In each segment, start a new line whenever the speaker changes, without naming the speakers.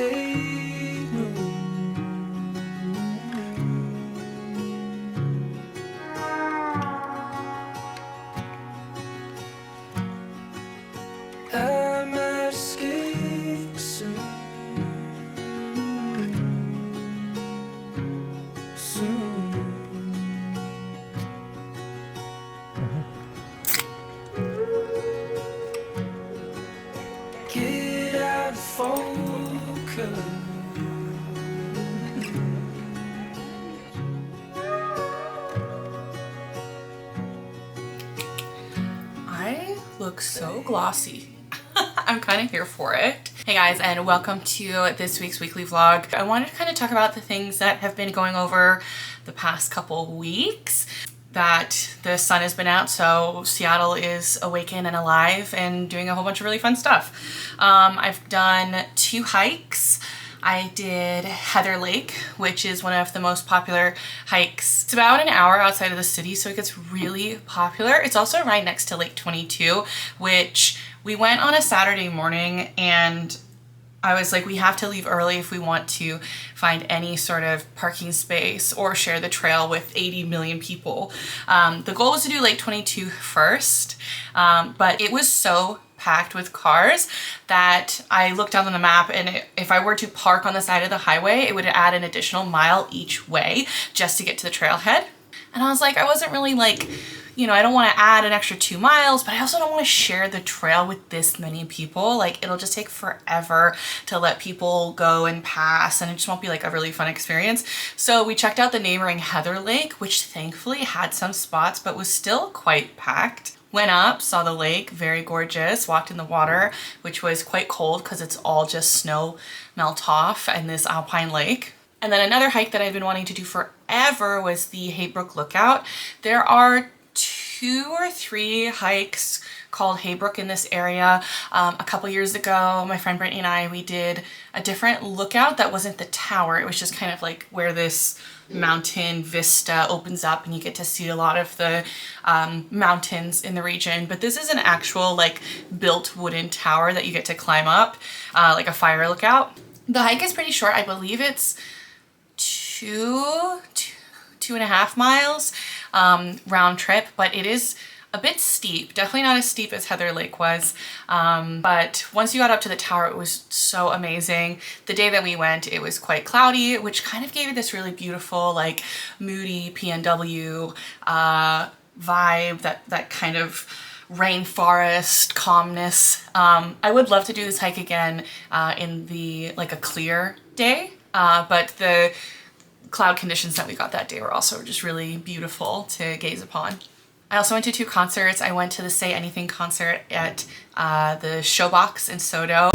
take no more. I might escape soon. Get out of focus.
I look so glossy. I'm kind of here for it. Hey guys, and welcome to this week's weekly vlog. I wanted to kind of talk about the things that have been going over the past couple weeks. That the sun has been out, so Seattle is awakened and alive and doing a whole bunch of really fun stuff. I've done 2 hikes. I did Heather Lake, which is one of the most popular hikes. It's about an hour outside of the city, so it gets really popular. It's also right next to Lake 22, which we went on a Saturday morning, and I was like, we have to leave early if we want to find any sort of parking space or share the trail with 80 million people. The goal was to do Lake 22 first, but it was so packed with cars that I looked down on the map, and if I were to park on the side of the highway, it would add an additional mile each way just to get to the trailhead. And I was like, I wasn't really like, you know, I don't want to add an extra 2 miles, but I also don't want to share the trail with this many people. Like, it'll just take forever to let people go and pass, and it just won't be like a really fun experience. So we checked out the neighboring Heather Lake, which thankfully had some spots, but was still quite packed. Went up, saw the lake, very gorgeous, walked in the water, which was quite cold because it's all just snow melt off in this alpine lake. And then another hike that I've been wanting to do forever was the Haybrook Lookout. There are 2 or 3 hikes called Haybrook in this area. A couple years ago, my friend Brittany and I, we did a different lookout that wasn't the tower. It was just kind of like where this mountain vista opens up and you get to see a lot of the mountains in the region. But this is an actual like built wooden tower that you get to climb up, like a fire lookout. The hike is pretty short. I believe it's 2.5 miles round trip, but it is a bit steep. Definitely not as steep as Heather Lake was, but once you got up to the tower, it was so amazing. The day that we went, it was quite cloudy, which kind of gave it this really beautiful, like moody PNW vibe, that kind of rainforest calmness. I would love to do this hike again in the like a clear day, but the cloud conditions that we got that day were also just really beautiful to gaze upon. I also went to 2 concerts. I went to the Say Anything concert at the Showbox in Sodo.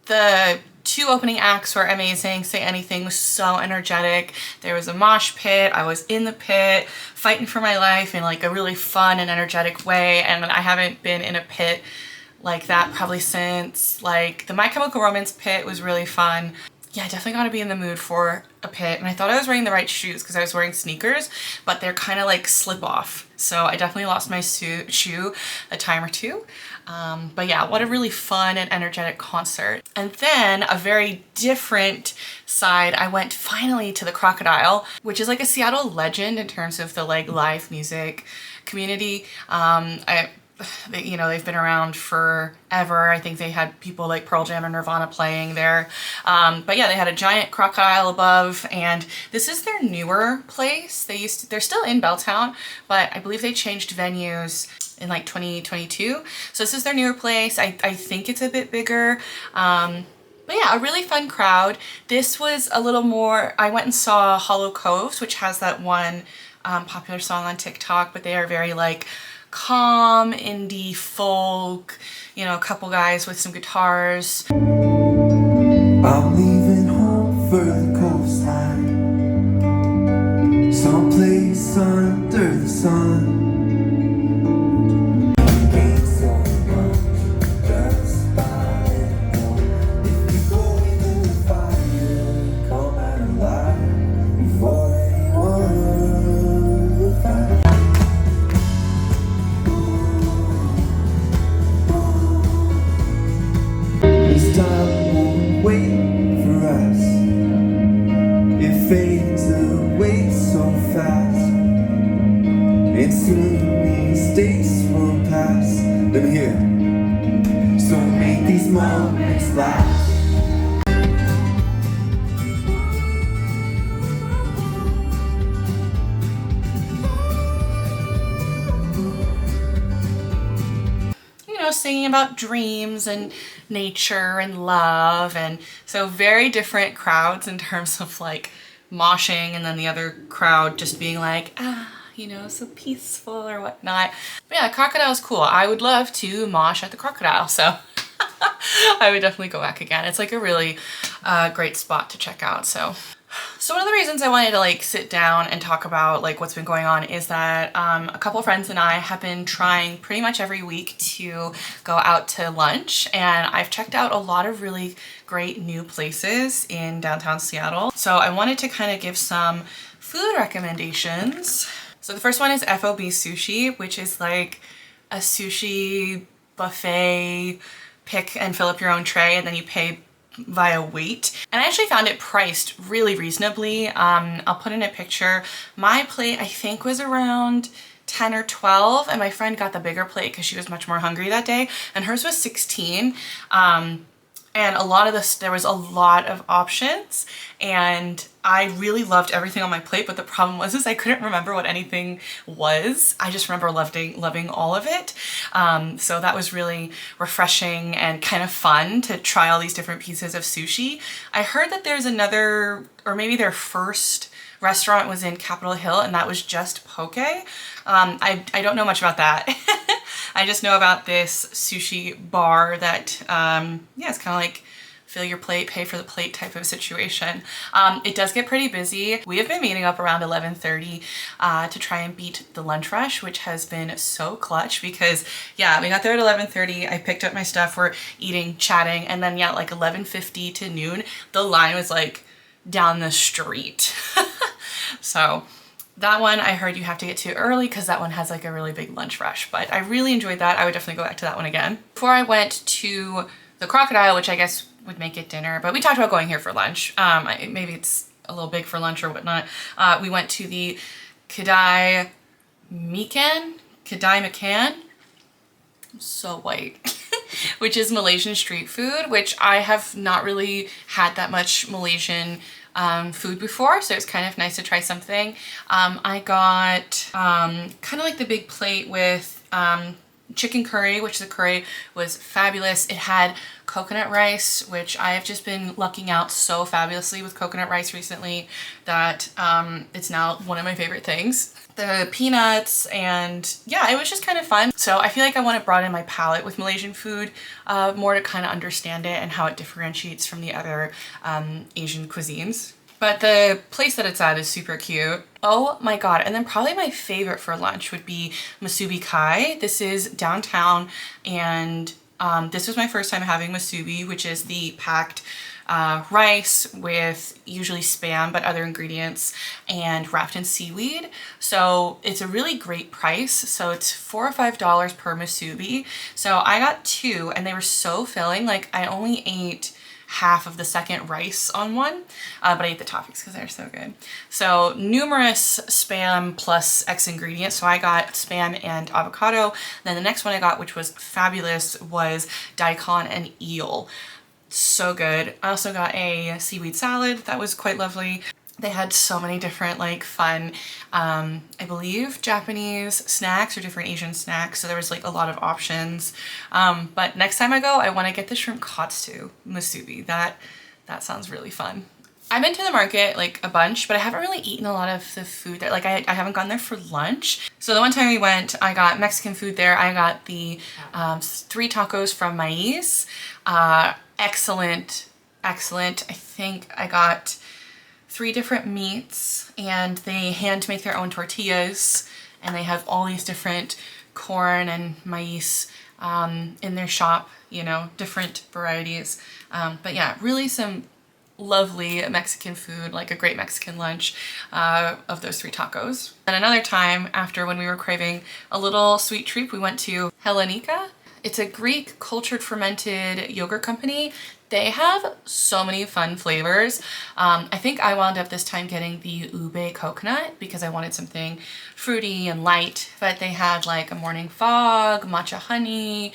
The 2 opening acts were amazing. Say Anything was so energetic. There was a mosh pit. I was in the pit fighting for my life in like a really fun and energetic way, and I haven't been in a pit like that probably since like the My Chemical Romance pit was really fun. Yeah, I definitely got to be in the mood for a pit, and I thought I was wearing the right shoes because I was wearing sneakers, but they're kind of like slip off. So I definitely lost my shoe a time or 2. But yeah, what a really fun and energetic concert. And then a very different side, I went finally to the Crocodile, which is like a Seattle legend in terms of the like live music community. you know, they've been around forever. I think they had people like Pearl Jam and Nirvana playing there. But yeah, they had a giant crocodile above, and this is their newer place. They're still in Belltown, but I believe they changed venues in like 2022. So this is their newer place. I think it's a bit bigger. But yeah, a really fun crowd. This was a little more, I went and saw Hollow Coves, which has that one popular song on TikTok, but they are very like calm, indie, folk, you know, a couple guys with some guitars.
I'm leaving home for the coastline, someplace under the sun. Gain so much just by it. If you go in the fire, come out alive before anyone will find. This time won't wait for us. It fades away so fast, and soon mistakes will pass. Let me hear. So make these moments last.
Singing about dreams and nature and love, and so very different crowds in terms of like moshing, and then the other crowd just being like, you know, so peaceful or whatnot. But yeah, crocodile is cool. I would love to mosh at the crocodile, so I would definitely go back again. It's like a really great spot to check out. So one of the reasons I wanted to like sit down and talk about like what's been going on is that a couple of friends and I have been trying pretty much every week to go out to lunch, and I've checked out a lot of really great new places in downtown Seattle. So I wanted to kind of give some food recommendations. So the first one is FOB Sushi, which is like a sushi buffet, pick and fill up your own tray, and then you pay via weight. And I actually found it priced really reasonably. I'll put in a picture. My plate I think was around 10 or 12, and my friend got the bigger plate because she was much more hungry that day, and hers was 16. And a lot of this, there was a lot of options, and I really loved everything on my plate, but the problem was is I couldn't remember what anything was. I just remember loving all of it. So that was really refreshing and kind of fun to try all these different pieces of sushi. I heard that there's another, or maybe their first restaurant was in Capitol Hill, and that was just poke. I don't know much about that. I just know about this sushi bar that, yeah, it's kind of like fill your plate, pay for the plate type of situation. It does get pretty busy. We have been meeting up around 11:30 to try and beat the lunch rush, which has been so clutch because, yeah, we got there at 11:30. I picked up my stuff, we're eating, chatting, and then, yeah, like 11:50 to noon, the line was like down the street. So that one I heard you have to get to early because that one has like a really big lunch rush, but I really enjoyed that. I would definitely go back to that one again. Before I went to the crocodile, which I guess would make it dinner, but we talked about going here for lunch. Maybe it's a little big for lunch or whatnot. We went to the Kadai Mikan. I'm so white. Which is Malaysian street food, which I have not really had that much Malaysian food before, so it's kind of nice to try something. I got kind of like the big plate with chicken curry, which the curry was fabulous. It had coconut rice, which I have just been lucking out so fabulously with coconut rice recently that it's now one of my favorite things. The peanuts, and yeah, it was just kind of fun. So I feel like I want to broaden my palette with Malaysian food more to kind of understand it and how it differentiates from the other Asian cuisines. But the place that it's at is super cute. Oh my god. And then probably my favorite for lunch would be Musubi Kai. This is downtown, and this was my first time having musubi, which is the packed rice with usually spam but other ingredients and wrapped in seaweed. So it's a really great price. So it's $4 or $5 per musubi. So I got two and they were so filling. Like I only ate half of the second rice on one, but I ate the toppings because they're so good. So numerous Spam plus X ingredients. So I got Spam and avocado. Then the next one I got, which was fabulous, was daikon and eel. So good. I also got a seaweed salad that was quite lovely. They had so many different like fun, I believe Japanese snacks or different Asian snacks. So there was like a lot of options. But next time I go, I want to get the shrimp katsu musubi. That sounds really fun. I've been to the market like a bunch, but I haven't really eaten a lot of the food there. Like I haven't gone there for lunch. So the one time we went, I got Mexican food there. I got the 3 tacos from Maiz. Excellent. I think I got 3 different meats, and they hand make their own tortillas, and they have all these different corn and maize in their shop, you know, different varieties. But yeah, really some lovely Mexican food, like a great Mexican lunch of those 3 tacos. And another time, after when we were craving a little sweet treat, we went to Hellenica. It's a Greek cultured fermented yogurt company. They have so many fun flavors. I think I wound up this time getting the ube coconut because I wanted something fruity and light, but they had like a morning fog, matcha honey,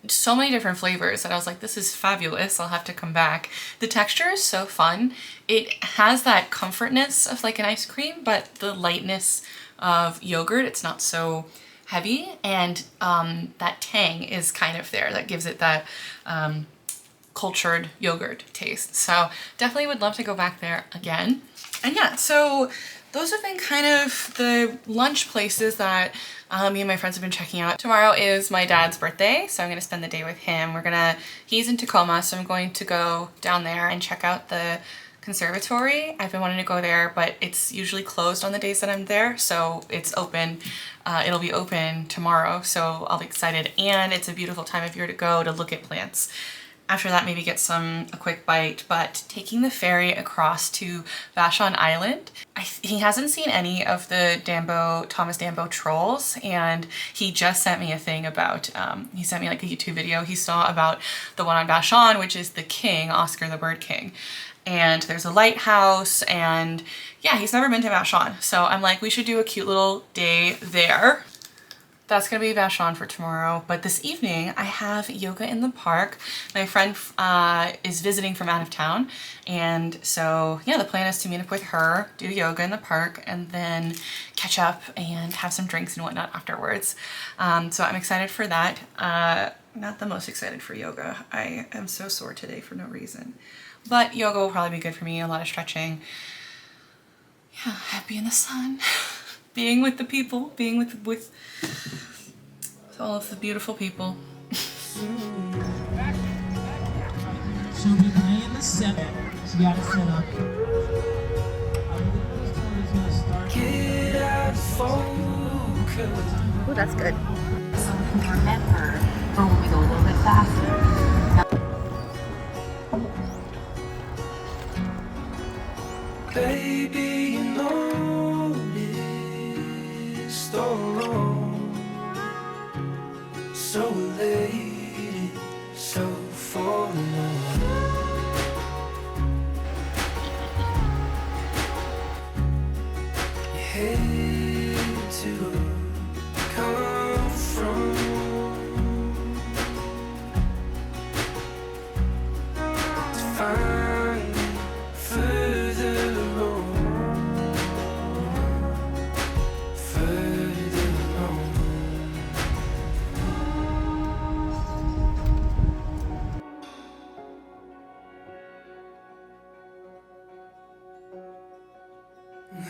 so many different flavors that I was like, this is fabulous. I'll have to come back. The texture is so fun. It has that comfortness of like an ice cream, but the lightness of yogurt. It's not so heavy, and that tang is kind of there. That gives it that cultured yogurt taste. So definitely would love to go back there again. And yeah, so those have been kind of the lunch places that me and my friends have been checking out. Tomorrow is my dad's birthday, so I'm gonna spend the day with him. He's in Tacoma, so I'm going to go down there and check out the conservatory. I've been wanting to go there, but it's usually closed on the days that I'm there, so it's open. It'll be open tomorrow, so I'll be excited. And it's a beautiful time of year to go to look at plants. After that, maybe get a quick bite, but taking the ferry across to Vashon Island, he hasn't seen any of the Thomas Dambo trolls, and he just sent me a thing about, he sent me like a YouTube video he saw about the one on Vashon, which is the king, Oscar the Bird King. And there's a lighthouse, and yeah, he's never been to Vashon. So I'm like, we should do a cute little day there. That's gonna be Vashon for tomorrow. But this evening I have yoga in the park. My friend is visiting from out of town. And so yeah, the plan is to meet up with her, do yoga in the park, and then catch up and have some drinks and whatnot afterwards. So I'm excited for that. Not the most excited for yoga. I am so sore today for no reason. But yoga will probably be good for me, a lot of stretching. Yeah, happy in the sun. Being with the people, being with all of the beautiful people.
She'll be playing the 7. She got it set up.
Get out of focus.
Oh, that's good.
Something to remember for when we go a little bit faster.
Baby, you know it's all wrong. So elated, so forlorn. You hate to come from. To find further on, further on.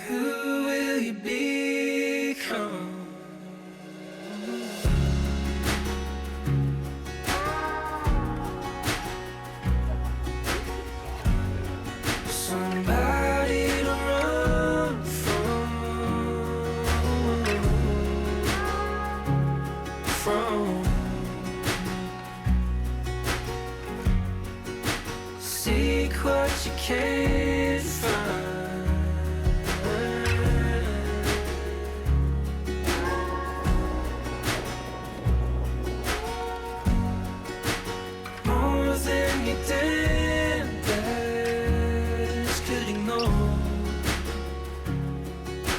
Who will you become? Somebody to run from. Seek what you can't find. More than your tempest could ignore.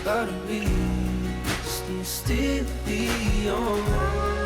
But at least you still be on.